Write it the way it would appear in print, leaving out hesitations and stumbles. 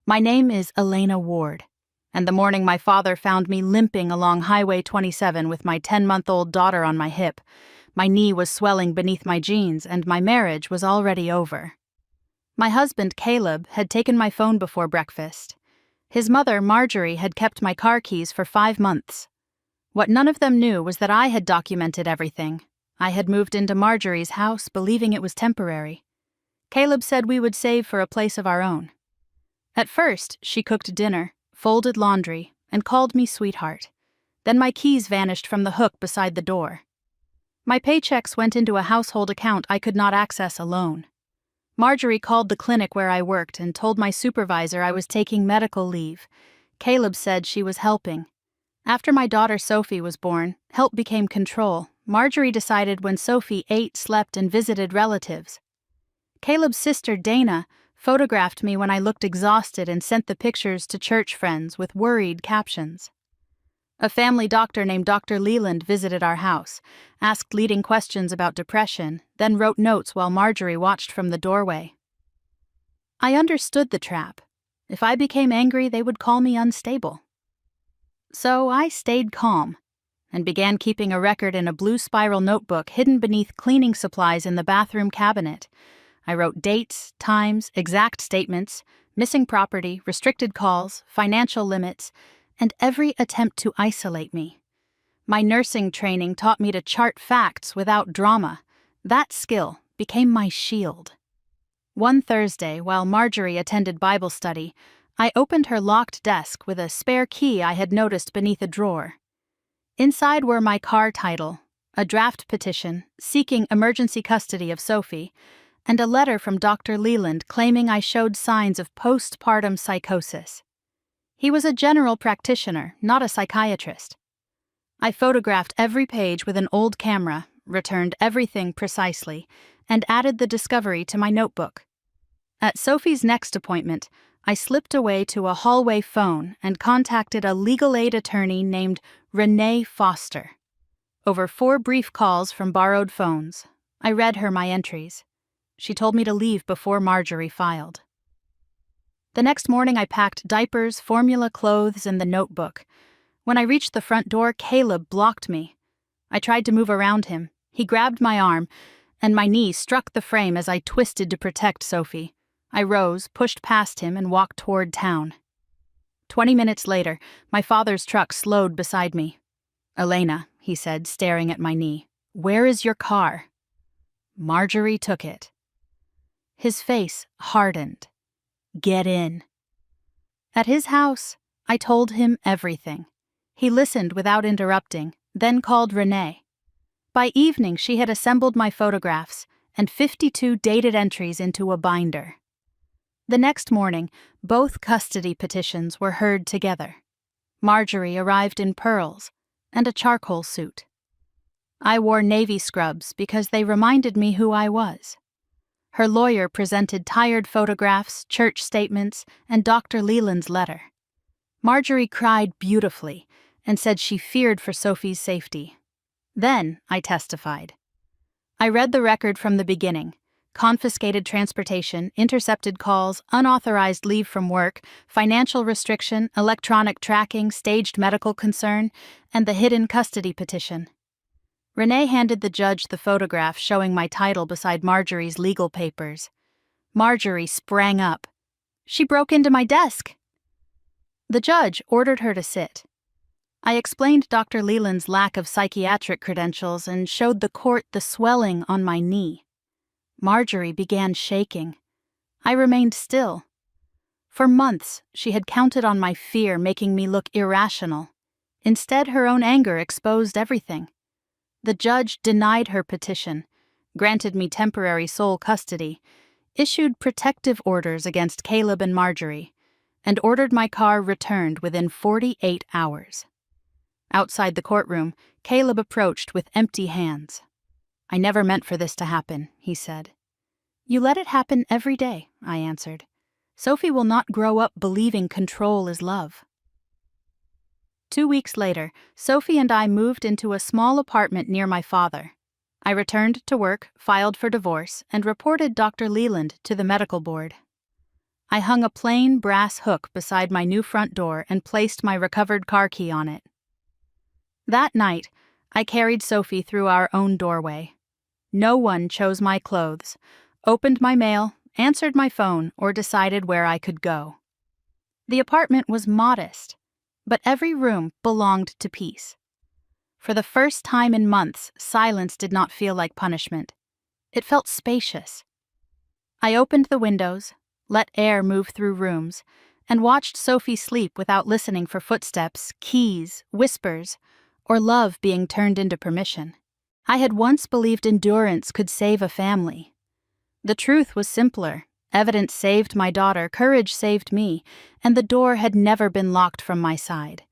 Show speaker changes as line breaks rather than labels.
My name is Elena Ward, and the morning my father found me limping along Highway 27 with my 10-month-old daughter on my hip, my knee was swelling beneath my jeans and my marriage was already over. My husband, Caleb, had taken my phone before breakfast. His mother, Marjorie, had kept my car keys for 5 months. What none of them knew was that I had documented everything. I had moved into Marjorie's house, believing it was temporary. Caleb said we would save for a place of our own. At first, she cooked dinner, folded laundry, and called me sweetheart. Then my keys vanished from the hook beside the door. My paychecks went into a household account I could not access alone. Marjorie called the clinic where I worked and told my supervisor I was taking medical leave. Caleb said she was helping. After my daughter Sophie was born, help became control. Marjorie decided when Sophie ate, slept, and visited relatives. Caleb's sister, Dana, photographed me when I looked exhausted and sent the pictures to church friends with worried captions. A family doctor named Dr. Leland visited our house, asked leading questions about depression, then wrote notes while Marjorie watched from the doorway. I understood the trap. If I became angry, they would call me unstable. So I stayed calm and began keeping a record in a blue spiral notebook hidden beneath cleaning supplies in the bathroom cabinet. I wrote dates, times, exact statements, missing property, restricted calls, financial limits, and every attempt to isolate me. My nursing training taught me to chart facts without drama. That skill became my shield. One Thursday, while Marjorie attended Bible study, I opened her locked desk with a spare key I had noticed beneath a drawer. Inside were my car title, a draft petition seeking emergency custody of Sophie, and a letter from Dr. Leland claiming I showed signs of postpartum psychosis. He was a general practitioner, not a psychiatrist. I photographed every page with an old camera, returned everything precisely, and added the discovery to my notebook. At Sophie's next appointment, I slipped away to a hallway phone and contacted a legal aid attorney named Renee Foster. Over 4 brief calls from borrowed phones, I read her my entries. She told me to leave before Marjorie filed. The next morning I packed diapers, formula, clothes, and the notebook. When I reached the front door, Caleb blocked me. I tried to move around him. He grabbed my arm, and my knee struck the frame as I twisted to protect Sophie. I rose, pushed past him, and walked toward town. 20 minutes later, my father's truck slowed beside me. "Elena," he said, staring at my knee, "where is your car?" "Marjorie took it." His face hardened. "Get in." At his house, I told him everything. He listened without interrupting, then called Renee. By evening, she had assembled my photographs and 52 dated entries into a binder. The next morning, both custody petitions were heard together. Marjorie arrived in pearls and a charcoal suit. I wore navy scrubs because they reminded me who I was. Her lawyer presented tired photographs, church statements, and Dr. Leland's letter. Marjorie cried beautifully and said she feared for Sophie's safety. Then I testified. I read the record from the beginning: confiscated transportation, intercepted calls, unauthorized leave from work, financial restriction, electronic tracking, staged medical concern, and the hidden custody petition. Renee handed the judge the photograph showing my title beside Marjorie's legal papers. Marjorie sprang up. "She broke into my desk." The judge ordered her to sit. I explained Dr. Leland's lack of psychiatric credentials and showed the court the swelling on my knee. Marjorie began shaking. I remained still. For months, she had counted on my fear making me look irrational. Instead, her own anger exposed everything. The judge denied her petition, granted me temporary sole custody, issued protective orders against Caleb and Marjorie, and ordered my car returned within 48 hours. Outside the courtroom, Caleb approached with empty hands. "I never meant for this to happen," he said. "You let it happen every day," I answered. "Sophie will not grow up believing control is love." 2 weeks later, Sophie and I moved into a small apartment near my father. I returned to work, filed for divorce, and reported Dr. Leland to the medical board. I hung a plain brass hook beside my new front door and placed my recovered car key on it. That night, I carried Sophie through our own doorway. No one chose my clothes, opened my mail, answered my phone, or decided where I could go. The apartment was modest, but every room belonged to peace. For the first time in months, silence did not feel like punishment. It felt spacious. I opened the windows, let air move through rooms, and watched Sophie sleep without listening for footsteps, keys, whispers, or love being turned into permission. I had once believed endurance could save a family. The truth was simpler. Evidence saved my daughter, courage saved me, and the door had never been locked from my side.